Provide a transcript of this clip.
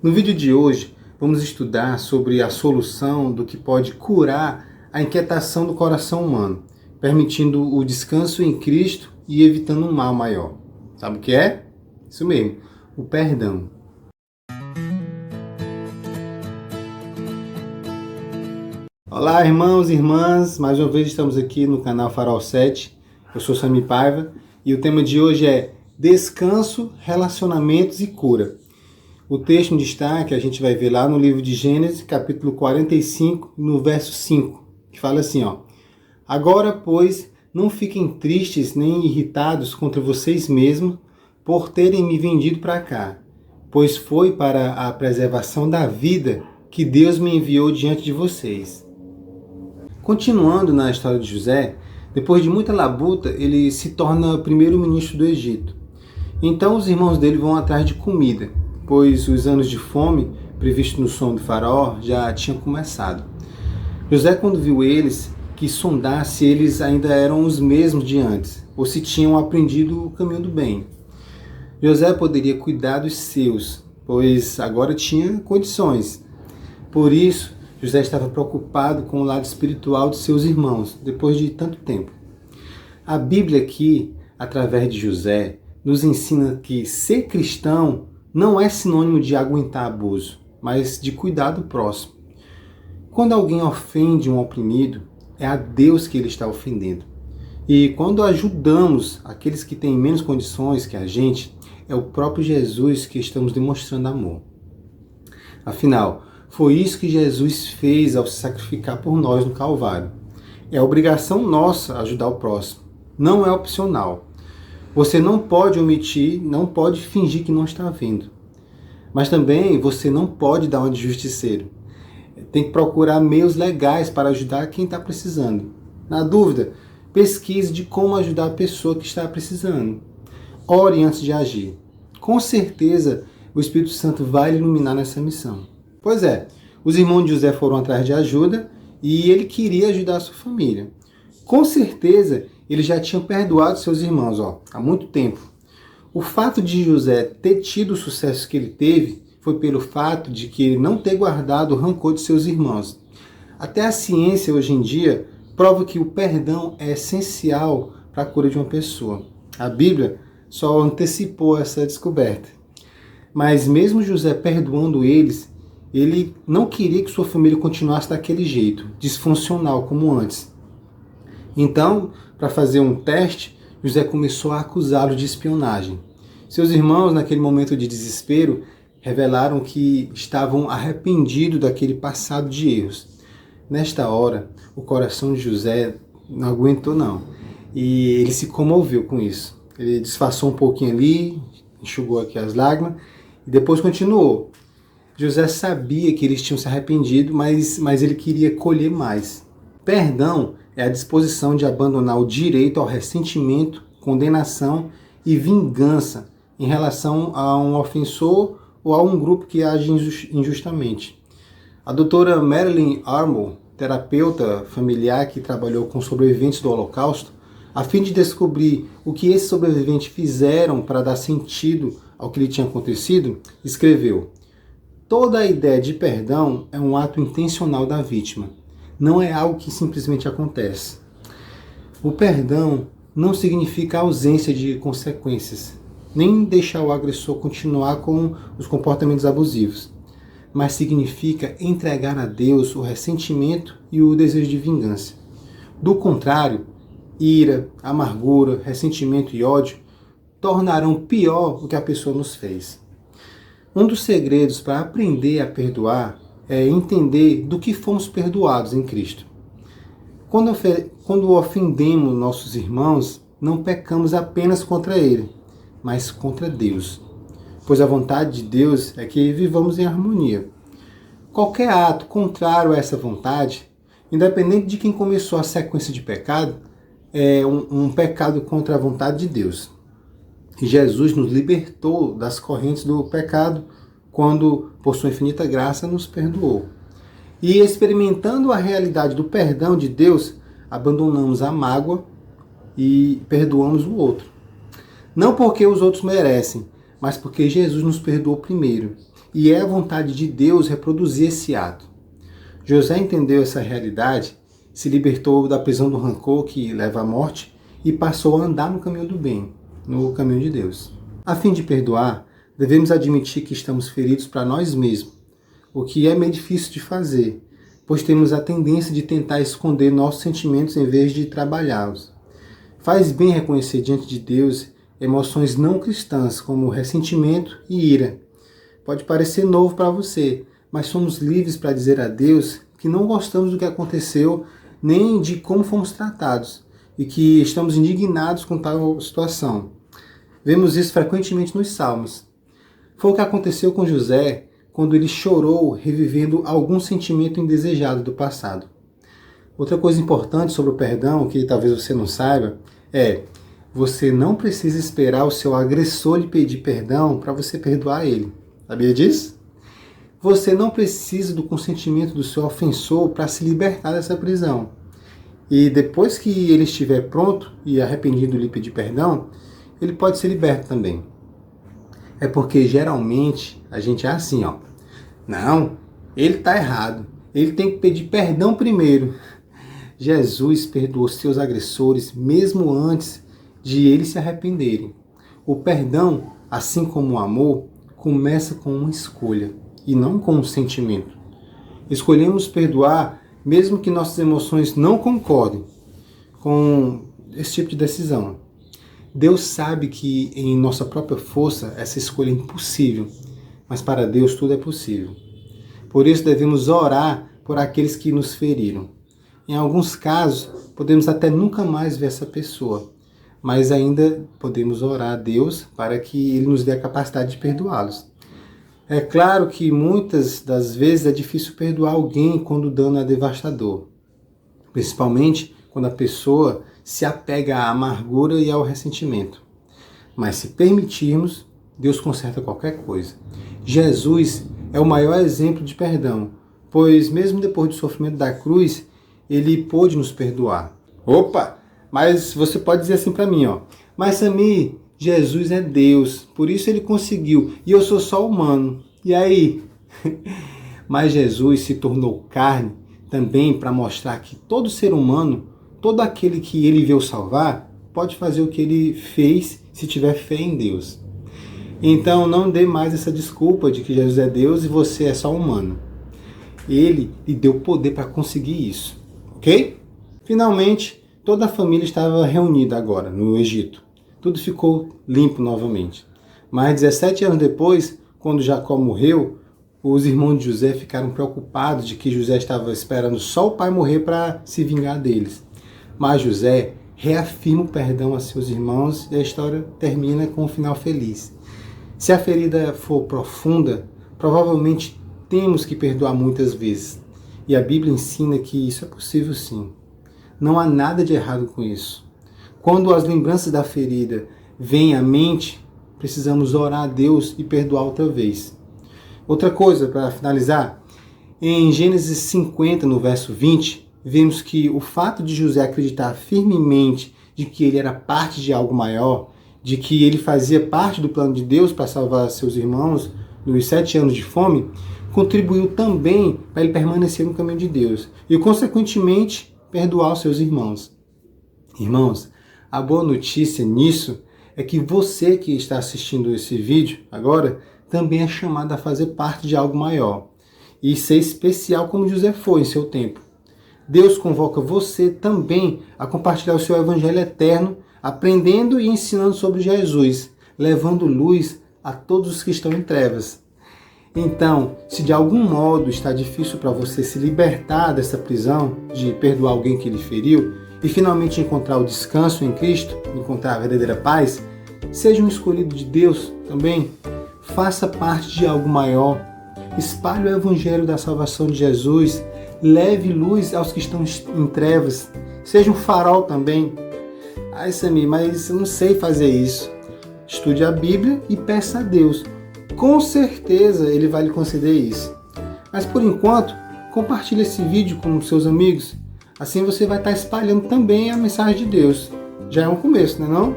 No vídeo de hoje, vamos estudar sobre a solução do que pode curar a inquietação do coração humano, permitindo o descanso em Cristo e evitando um mal maior. Sabe o que é? Isso mesmo, o perdão. Olá, irmãos e irmãs, mais uma vez estamos aqui no canal Farol 7. Eu sou Sami Paiva e o tema de hoje é Descanso, Relacionamentos e Cura. O texto em destaque a gente vai ver lá no livro de Gênesis, capítulo 45, no verso 5, que fala assim, ó: Agora, pois, não fiquem tristes nem irritados contra vocês mesmos por terem me vendido para cá, pois foi para a preservação da vida que Deus me enviou diante de vocês. Continuando na história de José, depois de muita labuta, ele se torna primeiro-ministro do Egito. Então os irmãos dele vão atrás de comida, pois os anos de fome previstos no sonho do faraó já tinham começado. José, quando viu eles, quis sondar se eles ainda eram os mesmos de antes, ou se tinham aprendido o caminho do bem. José poderia cuidar dos seus, pois agora tinha condições. Por isso, José estava preocupado com o lado espiritual de seus irmãos, depois de tanto tempo. A Bíblia aqui, através de José, nos ensina que ser cristão não é sinônimo de aguentar abuso, mas de cuidar do próximo. Quando alguém ofende um oprimido, é a Deus que ele está ofendendo. E quando ajudamos aqueles que têm menos condições que a gente, é o próprio Jesus que estamos demonstrando amor. Afinal, foi isso que Jesus fez ao se sacrificar por nós no Calvário. É obrigação nossa ajudar o próximo, não é opcional. Você não pode omitir, não pode fingir que não está vendo. Mas também você não pode dar uma de justiceiro. Tem que procurar meios legais para ajudar quem está precisando. Na dúvida, pesquise de como ajudar a pessoa que está precisando. Ore antes de agir. Com certeza, o Espírito Santo vai lhe iluminar nessa missão. Pois é, os irmãos de José foram atrás de ajuda e ele queria ajudar a sua família. Com certeza, ele já tinha perdoado seus irmãos há muito tempo. O fato de José ter tido o sucesso que ele teve foi pelo fato de que ele não ter guardado o rancor de seus irmãos. Até a ciência hoje em dia prova que o perdão é essencial para a cura de uma pessoa. A Bíblia só antecipou essa descoberta. Mas mesmo José perdoando eles, ele não queria que sua família continuasse daquele jeito, disfuncional como antes. Então, para fazer um teste, José começou a acusá-lo de espionagem. Seus irmãos, naquele momento de desespero, revelaram que estavam arrependidos daquele passado de erros. Nesta hora, o coração de José não aguentou não, e ele se comoveu com isso. Ele disfarçou um pouquinho ali, enxugou aqui as lágrimas, e depois continuou. José sabia que eles tinham se arrependido, mas ele queria colher mais. Perdão é a disposição de abandonar o direito ao ressentimento, condenação e vingança em relação a um ofensor ou a um grupo que age injustamente. A doutora Marilyn Armour, terapeuta familiar que trabalhou com sobreviventes do Holocausto, a fim de descobrir o que esses sobreviventes fizeram para dar sentido ao que lhe tinha acontecido, escreveu: Toda a ideia de perdão é um ato intencional da vítima. Não é algo que simplesmente acontece. O perdão não significa ausência de consequências, nem deixar o agressor continuar com os comportamentos abusivos, mas significa entregar a Deus o ressentimento e o desejo de vingança. Do contrário, ira, amargura, ressentimento e ódio tornarão pior o que a pessoa nos fez. Um dos segredos para aprender a perdoar é entender do que fomos perdoados em Cristo. Quando ofendemos nossos irmãos, não pecamos apenas contra ele, mas contra Deus. Pois a vontade de Deus é que vivamos em harmonia. Qualquer ato contrário a essa vontade, independente de quem começou a sequência de pecado, é um pecado contra a vontade de Deus. E Jesus nos libertou das correntes do pecado quando, por sua infinita graça, nos perdoou. E experimentando a realidade do perdão de Deus, abandonamos a mágoa e perdoamos o outro. Não porque os outros merecem, mas porque Jesus nos perdoou primeiro. e é a vontade de Deus reproduzir esse ato. José entendeu essa realidade, se libertou da prisão do rancor que leva à morte e passou a andar no caminho do bem, no caminho de Deus. A fim de perdoar, devemos admitir que estamos feridos para nós mesmos, o que é meio difícil de fazer, pois temos a tendência de tentar esconder nossos sentimentos em vez de trabalhá-los. Faz bem reconhecer diante de Deus emoções não cristãs, como ressentimento e ira. Pode parecer novo para você, mas somos livres para dizer a Deus que não gostamos do que aconteceu, nem de como fomos tratados, e que estamos indignados com tal situação. Vemos isso frequentemente nos Salmos. Foi o que aconteceu com José quando ele chorou, revivendo algum sentimento indesejado do passado. Outra coisa importante sobre o perdão, que talvez você não saiba, é: você não precisa esperar o seu agressor lhe pedir perdão para você perdoar ele. Sabia disso? Você não precisa do consentimento do seu ofensor para se libertar dessa prisão. E depois que ele estiver pronto e arrependido lhe pedir perdão, ele pode ser liberto também. É porque geralmente a gente é assim, ó. Não, ele está errado. Ele tem que pedir perdão primeiro. Jesus perdoou seus agressores mesmo antes de eles se arrependerem. O perdão, assim como o amor, começa com uma escolha e não com um sentimento. Escolhemos perdoar mesmo que nossas emoções não concordem com esse tipo de decisão. Deus sabe que em nossa própria força essa escolha é impossível, mas para Deus tudo é possível. Por isso devemos orar por aqueles que nos feriram. Em alguns casos, podemos até nunca mais ver essa pessoa, mas ainda podemos orar a Deus para que Ele nos dê a capacidade de perdoá-los. É claro que muitas das vezes é difícil perdoar alguém quando o dano é devastador, principalmente quando a pessoa se apega à amargura e ao ressentimento. Mas se permitirmos, Deus conserta qualquer coisa. Jesus é o maior exemplo de perdão, pois mesmo depois do sofrimento da cruz, Ele pôde nos perdoar. Opa! Mas você pode dizer assim para mim, ó: mas Samir, Jesus é Deus, por isso Ele conseguiu, e eu sou só humano. E aí? Mas Jesus se tornou carne também para mostrar que todo ser humano, todo aquele que Ele veio salvar, pode fazer o que Ele fez se tiver fé em Deus. Então não dê mais essa desculpa de que Jesus é Deus e você é só humano. Ele lhe deu poder para conseguir isso, ok? Finalmente, toda a família estava reunida agora no Egito. Tudo ficou limpo novamente. Mas 17 anos depois, quando Jacó morreu, os irmãos de José ficaram preocupados de que José estava esperando só o pai morrer para se vingar deles. Mas José reafirma o perdão a seus irmãos e a história termina com um final feliz. Se a ferida for profunda, provavelmente temos que perdoar muitas vezes. E a Bíblia ensina que isso é possível sim. Não há nada de errado com isso. Quando as lembranças da ferida vêm à mente, precisamos orar a Deus e perdoar outra vez. Outra coisa, para finalizar, em Gênesis 50, no verso 20, vemos que o fato de José acreditar firmemente de que ele era parte de algo maior, de que ele fazia parte do plano de Deus para salvar seus irmãos nos 7 anos de fome, contribuiu também para ele permanecer no caminho de Deus e, consequentemente, perdoar os seus irmãos. Irmãos, a boa notícia nisso é que você que está assistindo esse vídeo agora também é chamado a fazer parte de algo maior e ser especial como José foi em seu tempo. Deus convoca você também a compartilhar o seu evangelho eterno, aprendendo e ensinando sobre Jesus, levando luz a todos os que estão em trevas. Então, se de algum modo está difícil para você se libertar dessa prisão, de perdoar alguém que lhe feriu, e finalmente encontrar o descanso em Cristo, encontrar a verdadeira paz, seja um escolhido de Deus também, faça parte de algo maior, espalhe o evangelho da salvação de Jesus, leve luz aos que estão em trevas, seja um farol também. Ai, Samir, mas eu não sei fazer isso. Estude a Bíblia e peça a Deus. Com certeza Ele vai lhe conceder isso. Mas por enquanto, compartilhe esse vídeo com seus amigos. Assim você vai estar espalhando também a mensagem de Deus. Já é um começo, não é não?